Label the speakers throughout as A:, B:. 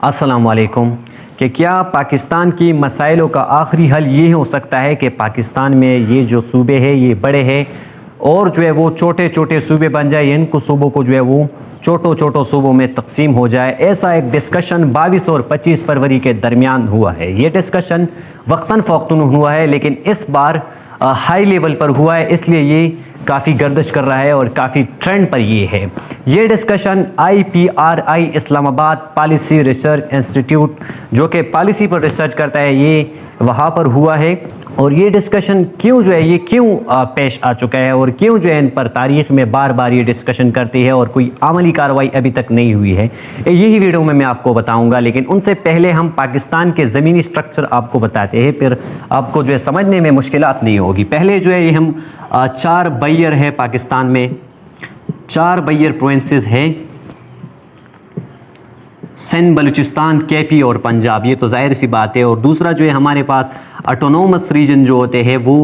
A: अस्सलाम वालेकुम। कि क्या पाकिस्तान की मसाइलों का आखिरी हल ये हो सकता है कि पाकिस्तान में ये जो सूबे हैं ये बड़े हैं और जो है वो छोटे छोटे सूबे बन जाए, इनको सूबों को जो है वो छोटो छोटो सूबों में तकसीम हो जाए। ऐसा एक डिस्कशन 22 और 25 फरवरी के दरमियान हुआ है। ये डिस्कशन वक्तन फ़ौक्तन हुआ है, लेकिन इस बार हाई लेवल पर हुआ है, इसलिए ये काफ़ी गर्दिश कर रहा है और काफ़ी ट्रेंड पर ये है। ये discussion IPRI Islamabad policy research institute जो कि पॉलिसी पर रिसर्च करता है, ये वहाँ पर हुआ है। और ये डिस्कशन क्यों जो है ये क्यों पेश आ चुका है और क्यों जो है इन पर तारीख़ में बार बार ये डिस्कशन करती है और कोई अमली कार्रवाई अभी तक नहीं हुई है, यही वीडियो में मैं आपको बताऊंगा। लेकिन उनसे पहले हम पाकिस्तान के ज़मीनी स्ट्रक्चर आपको बताते हैं, फिर आपको जो है समझने में मुश्किलात नहीं होगी। पहले जो है ये हम 4 बैयर है पाकिस्तान में, 4 बैयर प्रोविंसेस है, सिंध, बलूचिस्तान, KP और पंजाब। ये तो जाहिर सी बात है। और दूसरा जो है हमारे पास ऑटोनोमस रीजन जो होते हैं वो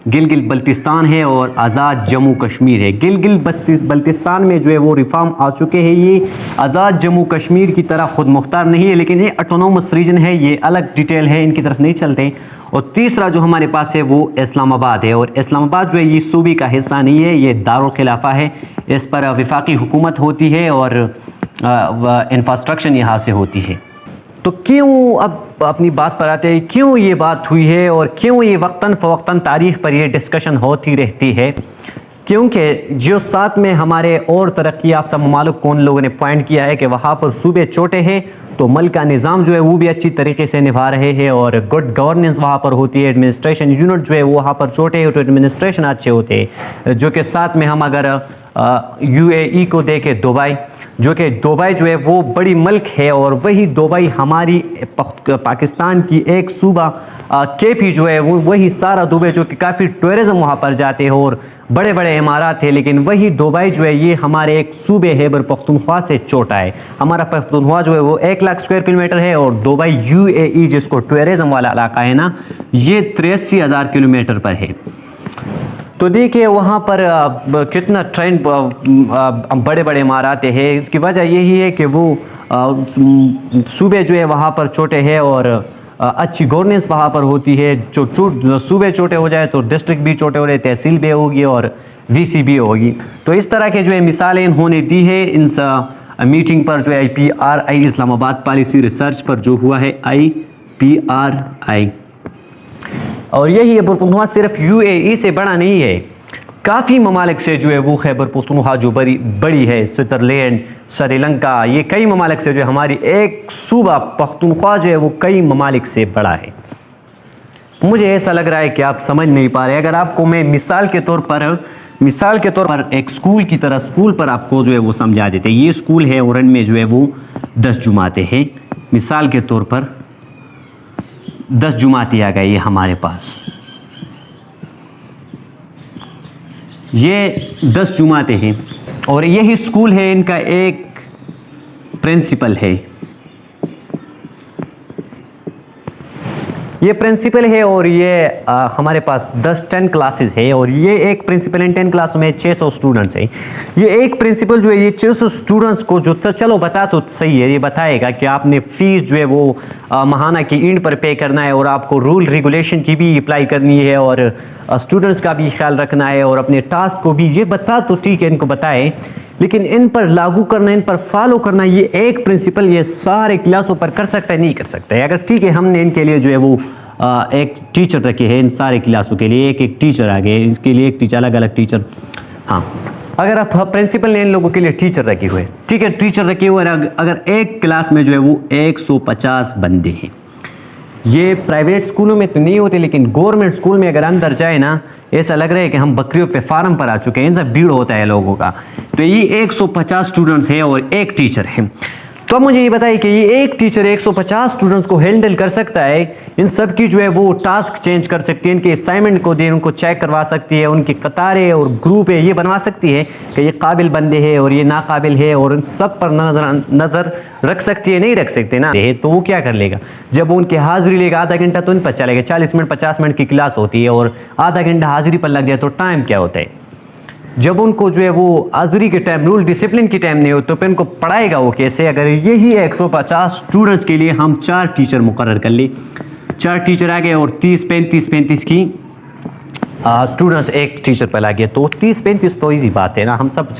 A: गिलगित बल्तिस्तान है और आज़ाद जम्मू कश्मीर है। गिलगित बल्तिस्तान में जो है वो रिफॉर्म आ चुके हैं। ये आज़ाद जम्मू कश्मीर की तरह खुद मुख्तार नहीं है, लेकिन ये ऑटोनोमस रीजन है, ये अलग डिटेल है, इनकी तरफ नहीं चलते। और तीसरा जो हमारे पास है वो इस्लामाबाद है। और इस्लामाबाद जो है ये सूबे का हिस्सा नहीं है, ये दारुल खिलाफा है। इस पर वफाकी हुकूमत होती है और इंफ्रास्ट्रक्चर यहाँ से होती है। तो क्यों, अब अपनी बात पर आते हैं, क्यों ये बात हुई है और क्यों ये वक्तन फ़वक्तन तारीख़ पर ये डिस्कशन होती रहती है। क्योंकि जो साथ में हमारे और तरक्की याफ्ता ममालिक को उन लोगों ने पॉइंट किया है कि वहाँ पर सूबे छोटे हैं तो मुल्क का निज़ाम जो है वो भी अच्छी तरीके से निभा रहे हैं और गुड गवर्नेंस वहाँ पर होती है। एडमिनिस्ट्रेशन यूनिट जो है वो वहाँ पर छोटे हैं तो एडमिनिस्ट्रेशन अच्छे होते हैं। जो कि साथ में हम अगर UAE को देखें, दुबई, जो कि दुबई जो है वो बड़ी मुल्क है और वही दुबई हमारी पाकिस्तान की एक सूबा KP जो है वो वही सारा दुबई जो कि काफ़ी टूरिज़म वहाँ पर जाते हैं और बड़े बड़े इमारात है। लेकिन वही दुबई जो है ये हमारे एक सूबे खैबर पख्तूनख्वा से छोटा है। हमारा पख्तूनख्वा जो है वो 1 लाख स्क्वायर किलोमीटर है और दुबई UAE जिसको टूरिज़म वाला इलाका है ना, ये 83,000 किलोमीटर पर है। तो देखिए वहाँ पर कितना ट्रेंड बड़े बड़े इमारत है। इसकी वजह यही है कि वो सूबे जो है वहाँ पर छोटे हैं और अच्छी गवर्नेंस वहाँ पर होती है। जो सूबे छोटे हो जाए तो डिस्ट्रिक्ट भी छोटे हो रहे, तहसील भी होगी और VC भी होगी। तो इस तरह के जो है मिसालें इन्होंने दी है इन मीटिंग पर जो है IPRI इस्लामाबाद पॉलिसी रिसर्च पर जो हुआ है IPRI। और यही खैबर पख्तूनख्वा सिर्फ UAE से बड़ा नहीं है, काफ़ी ममालिक से जो है वो खैबर पख्तूनख्वा जो बड़ी है, स्विट्ज़रलैंड, श्रीलंका, ये कई ममालिक से जो है हमारी एक सूबा पख्तूनख्वा जो है वो कई ममालिक से बड़ा है। मुझे ऐसा लग रहा है कि आप समझ नहीं पा रहे। अगर आपको मैं मिसाल के तौर पर एक स्कूल की तरह स्कूल पर आपको जो है वो समझा देते, ये स्कूल है और इनमें जो है वो 10 जुमातें हैं। मिसाल के तौर पर 10 जुमातें आ गई है हमारे पास, ये 10 जुमातें हैं और यही स्कूल है, इनका एक प्रिंसिपल है, ये प्रिंसिपल है और ये हमारे पास 10 क्लासेस है और ये एक प्रिंसिपल इन 10 क्लास में 600 स्टूडेंट्स हैं। ये एक प्रिंसिपल जो है ये 600 स्टूडेंट्स को जो चलो बता तो सही है, ये बताएगा कि आपने फीस जो है वो माहाना की एंड पर पे करना है और आपको रूल रेगुलेशन की भी अप्लाई करनी है और स्टूडेंट्स का भी ख्याल रखना है और अपने टास्क को भी, ये बता तो ठीक है इनको बताए, लेकिन इन पर लागू करना, इन पर फॉलो करना, ये एक प्रिंसिपल ये सारे क्लासों पर कर सकता है नहीं कर सकता है। अगर ठीक है हमने इनके लिए जो है वो एक टीचर रखे हैं, इन सारे क्लासों के लिए एक टीचर आ गए, इसके लिए एक टीचर, अलग अलग टीचर। हाँ, अगर आप प्रिंसिपल ने इन लोगों के लिए टीचर रखे हुए, ठीक है टीचर रखे हुए, अगर एक क्लास में जो है वो 150 बंदे हैं। ये प्राइवेट स्कूलों में तो नहीं होते, लेकिन गवर्नमेंट स्कूल में अगर अंदर जाए ना, ऐसा लग रहा है कि हम बकरियों पे फार्म पर आ चुके हैं, इनसे भीड़ होता है लोगों का। तो ये 150 स्टूडेंट्स हैं और एक टीचर है। तो अब मुझे ये बताइए कि ये एक टीचर 150 स्टूडेंट्स को हैंडल कर सकता है, इन सब की जो है वो टास्क चेंज कर सकती है, इनके असाइनमेंट को दे उनको चेक करवा सकती है, उनकी कतारें और ग्रुप है ये बनवा सकती है कि ये काबिल बंदे हैं और ये नाकाबिल है और इन सब पर नज़र रख सकती है, नहीं रख सकते ना तो वो क्या कर लेगा, जब वो उनकी हाजिरी लेगा आधा घंटा तो इन पर चलेगा, 40 मिनट 50 मिनट की क्लास होती है और आधा घंटा हाजिरी पर लग जाए तो टाइम क्या होता है। जब उनको जो है वो आज़री के टाइम रूल डिसिप्लिन के टाइम नहीं हो तो फिर उनको पढ़ाएगा वो कैसे? अगर यही 150 स्टूडेंट्स के लिए हम 4 टीचर मुकर्रर कर ले, 4 टीचर आ गए और 30-35 की स्टूडेंट्स एक टीचर पर लगे तो 30-35 तो इजी बात है ना। हम सब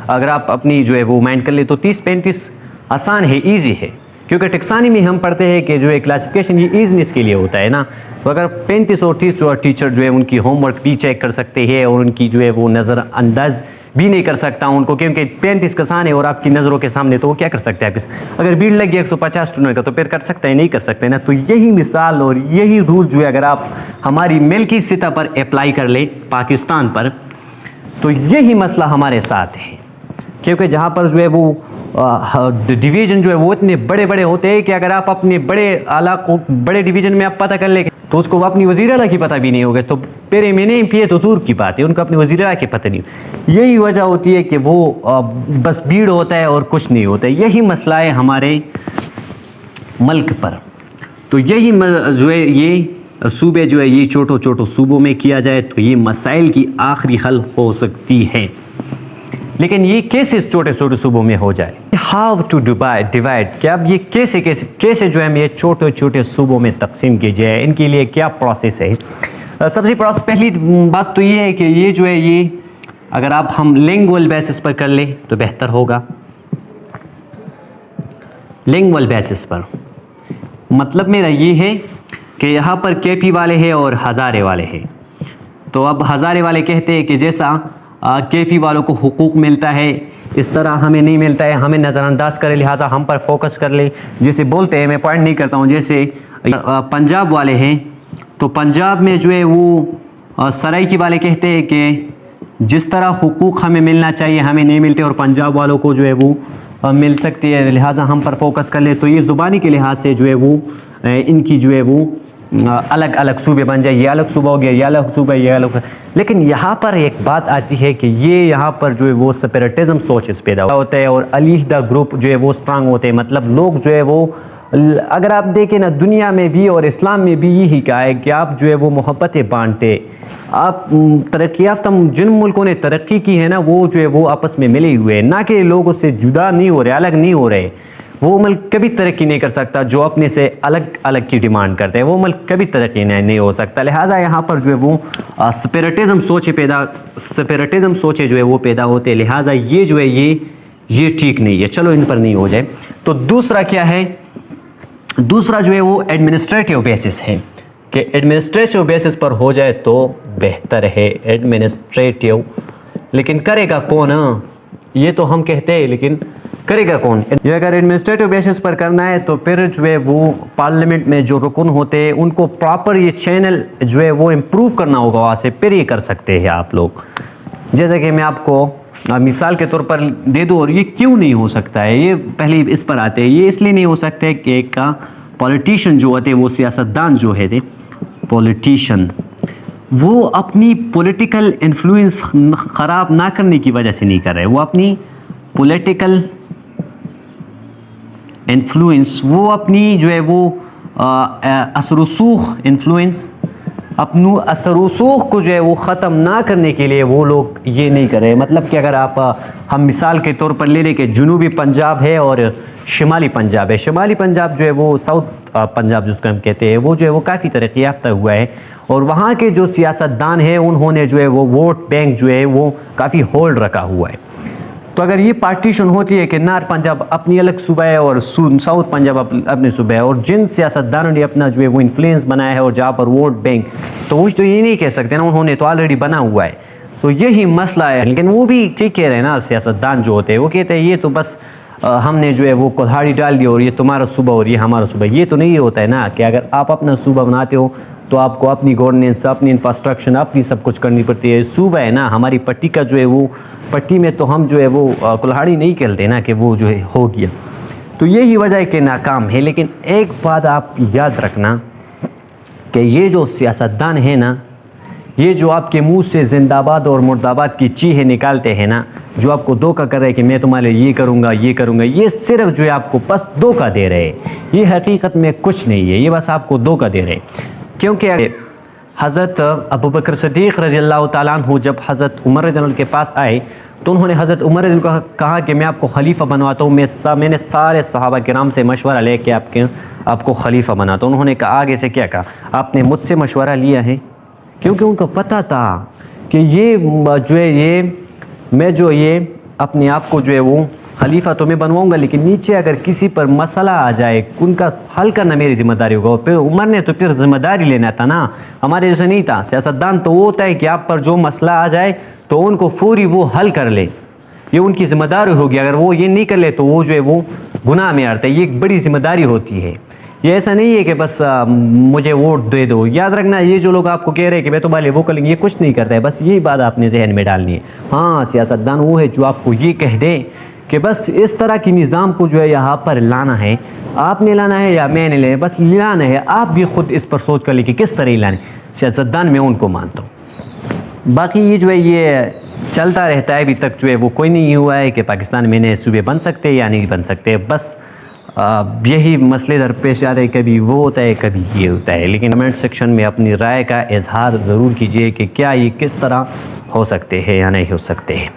A: अगर आप अपनी जो है वो माइंड कर ले तो 30-35 आसान है, इजी है, क्योंकि टेक्सानी में हम पढ़ते हैं कि जो है क्लासिफिकेशन ये ईजीनेस के लिए होता है ना। तो अगर 35 और 30 टीचर जो है उनकी होमवर्क भी चेक कर सकते हैं और उनकी जो है वो नज़रअंदाज भी नहीं कर सकता उनको, क्योंकि 35 का आसान है और आपकी नज़रों के सामने, तो वो क्या कर सकते हैं? अगर भीड़ लगी 150 स्टूडेंट का तो फिर कर सकते हैं? नहीं कर सकते ना। तो यही मिसाल और यही रूल जो है अगर आप हमारी मिल्की सतह पर अप्लाई कर ले पाकिस्तान पर, तो यही मसला हमारे साथ है, क्योंकि जहाँ पर जो है वो डिवीज़न जो है वो इतने बड़े बड़े होते हैं कि अगर आप अपने बड़े आला को बड़े डिवीज़न में आप पता कर ले तो उसको अपनी वज़ीर आला की पता भी नहीं होगा, तो पेरे में नहीं पिए तो दूर की बात है, उनको अपनी वज़ीर आला की पता नहीं। यही वजह होती है कि वो बस भीड़ होता है और कुछ नहीं होता है। यही मसला है हमारे मुल्क पर। तो यही जो है ये सूबे जो है ये छोटो छोटो सूबों में किया जाए तो ये मसाइल की आखिरी हल हो सकती है। लेकिन ये कैसे छोटे छोटे सूबों में हो जाए? हाउ टू डिवाइड, क्या अब ये कैसे जो है ये छोटे छोटे सूबों में तकसीम की जाए, इनके लिए क्या प्रोसेस है? सबसे पहली बात तो ये है कि ये जो है ये अगर आप हम लिंगुअल बेसिस पर कर ले तो बेहतर होगा। लिंगुअल बेसिस पर मतलब मेरा ये है कि यहाँ पर केपी वाले हैं और हज़ारे वाले हैं। तो अब हज़ारे वाले कहते हैं कि जैसा केपी वालों को हुकूक मिलता है इस तरह हमें नहीं मिलता है, हमें नज़रअंदाज करे, लिहाजा हम पर फोकस कर ले। जैसे बोलते हैं, मैं पॉइंट नहीं करता हूँ, जैसे पंजाब वाले हैं तो पंजाब में जो है वो सराइकी वाले कहते हैं कि जिस तरह हुकूक हमें मिलना चाहिए हमें नहीं मिलते और पंजाब वालों को जो है वो मिल सकती है, लिहाजा हम पर फोकस कर ले। तो ये ज़ुबानी के लिहाज से जो है वो इनकी जो है वो अलग अलग सूबे बन जाए, ये अलग सूबा हो गया, ये अलग सूबा, ये अलग। लेकिन यहाँ पर एक बात आती है कि ये यहाँ पर जो है वो सेपरेटिज्म सोचेस पैदा होता है और अलहदा ग्रुप जो है वो स्ट्रांग होते हैं। मतलब लोग जो है वो, अगर आप देखें ना दुनिया में भी और इस्लाम में भी यही कहा है कि आप जो है वो मोहब्बतें बांटे। आप तरक्की याफ्ता जिन मुल्कों ने तरक्की की है ना वो जो है वो आपस में मिले हुए हैं, ना कि लोग उससे जुदा नहीं हो रहे, अलग नहीं हो रहे। वो मुल्क कभी तरक्की नहीं कर सकता जो अपने से अलग अलग की डिमांड करते हैं, वो मुल्क कभी तरक्की नहीं हो सकता। लिहाजा यहाँ पर जो है वो सेपरेटिज्म सोचे जो है वो पैदा होते हैं। लिहाजा ये जो है ये ठीक नहीं है, चलो इन पर नहीं हो जाए। तो दूसरा क्या है? दूसरा जो है वो एडमिनिस्ट्रेटिव बेसिस है कि एडमिनिस्ट्रेटिव बेसिस पर हो जाए तो बेहतर है। एडमिनिस्ट्रेटिव, लेकिन करेगा कौन? ये तो हम कहते हैं, लेकिन करेगा कौन? ये अगर एडमिनिस्ट्रेटिव बेसिस पर करना है तो फिर जो है वो पार्लियामेंट में जो रुकन होते हैं उनको प्रॉपर ये चैनल जो है वो इम्प्रूव करना होगा, वहाँ से फिर ये कर सकते हैं आप लोग। जैसे कि मैं आपको मिसाल के तौर पर दे दूँ, और ये क्यों नहीं हो सकता है, ये पहले इस पर आते हैं। ये इसलिए नहीं हो सकता है कि एक पॉलिटिशियन जो होते हैं वो सियासतदान जो है पॉलिटिशियन, वो अपनी पॉलिटिकल इन्फ्लुएंस ख़राब ना करने की वजह से नहीं कर रहे। वो अपनी पॉलिटिकल इन्फ्लुएंस, वो अपनी जो है वो असर-ओ-सूख इन्फ्लुएंस, अपनू असर-ओ-सूख को जो है वो ख़त्म ना करने के लिए वो लोग ये नहीं कर रहे। मतलब कि अगर आप हम मिसाल के तौर पर ले लें कि जनूबी पंजाब है और शिमाली पंजाब है। शिमाली पंजाब जो है वो साउथ पंजाब जिसको हम कहते हैं, वो जो है वो काफ़ी तरक्की याफ्ता हुआ है और वहाँ के जो सियासतदान हैं उन्होंने जो है वो वोट बैंक जो है वो काफ़ी होल्ड रखा हुआ है। तो अगर ये पार्टीशन होती है कि नॉर्थ पंजाब अपनी अलग सूबा है और साउथ पंजाब अपने सूबा है, और जिन सियासतदानों ने अपना जो है वो इन्फ्लुएंस बनाया है और जहाँ पर वोट बैंक, तो वो तो ये नहीं कह सकते ना, उन्होंने तो ऑलरेडी बना हुआ है। तो यही मसला है। लेकिन वो भी ठीक कह रहे हैं ना, सियासतदान जो होते हैं वो कहते हैं ये तो बस हमने जो है वो कुल्हाड़ी डाल दी और ये तुम्हारा सूबा और ये हमारा सूबा। ये तो नहीं होता है ना कि अगर आप अपना सूबा बनाते हो तो आपको अपनी गवर्नेंस, अपनी इंफ्रास्ट्रक्चर, अपनी सब कुछ करनी पड़ती है। सूबा है ना, हमारी पट्टी का जो है वो पट्टी में तो हम जो है वो कुल्हाड़ी नहीं खेलते ना कि वो जो है हो गया। तो यही वजह है कि नाकाम है। लेकिन एक बात आप याद रखना कि ये जो सियासतदान है ना, ये जो आपके मुंह से जिंदाबाद और मुर्दाबाद की चीखें निकालते हैं ना, जो आपको धोखा कर रहे हैं कि मैं तुम्हारे लिए ये करूँगा ये करूँगा, ये सिर्फ जो है आपको बस धोखा दे रहे हैं। ये हकीकत में कुछ नहीं है, ये बस आपको धोखा दे रहे हैं। क्योंकि हज़रत अबू बकर सिद्दीक़ रज़ियल्लाहु ताला अन्हु जब हज़रत उमर रज़ियल्लाहु के पास आए तो उन्होंने हज़रत उमर रज़ियल्लाहु को कहा कि मैं आपको खलीफा बनवाता हूँ, मैंने सारे सहाबा किराम से मशवरा लेके आपको खलीफा बनाता हूँ। उन्होंने कहा आगे से क्या कहा, आपने मुझसे मशवरा लिया है? क्योंकि उनको पता था कि ये जो है ये अपने आप को जो है वो खलीफा तो मैं बनवाऊंगा, लेकिन नीचे अगर किसी पर मसला आ जाए उनका हल करना मेरी जिम्मेदारी होगा। और फिर उमर ने तो फिर जिम्मेदारी लेना था ना, हमारे जैसे नहीं था। सियासतदान तो वो होता है कि आप पर जो मसला आ जाए तो उनको फौरी वो हल कर ले, ये उनकी जिम्मेदारी होगी। अगर वो ये नहीं कर ले तो वो जो है वो गुनाह में आता है। ये एक बड़ी जिम्मेदारी होती है। ये ऐसा नहीं है कि बस मुझे वोट दे दो। याद रखना, ये जो लोग आपको कह रहे हैं कि मैं तो वाले वो करेंगे, ये कुछ नहीं करता है। बस यही बात आपने जहन में डालनी है। हाँ, सियासतदान वो है जो आपको ये कह दे कि बस इस तरह की निज़ाम को जो है यहाँ पर लाना है, आपने लाना है या मैंने लेना है, बस लाना है। आप भी खुद इस पर सोच कर ले कि किस तरह लाना है। सियासतदान मैं उनको मानता हूँ। बाकी ये जो है ये चलता रहता है। अभी तक जो है वो कोई नहीं हुआ है कि पाकिस्तान में नए सूबे बन सकते हैं या नहीं बन सकते। बस यही मसले दरपेश आ रहे, कभी वो होता है कभी ये होता है। लेकिन कमेंट सेक्शन में अपनी राय का इजहार ज़रूर कीजिए कि क्या ये किस तरह हो सकते हैं या नहीं हो सकते हैं।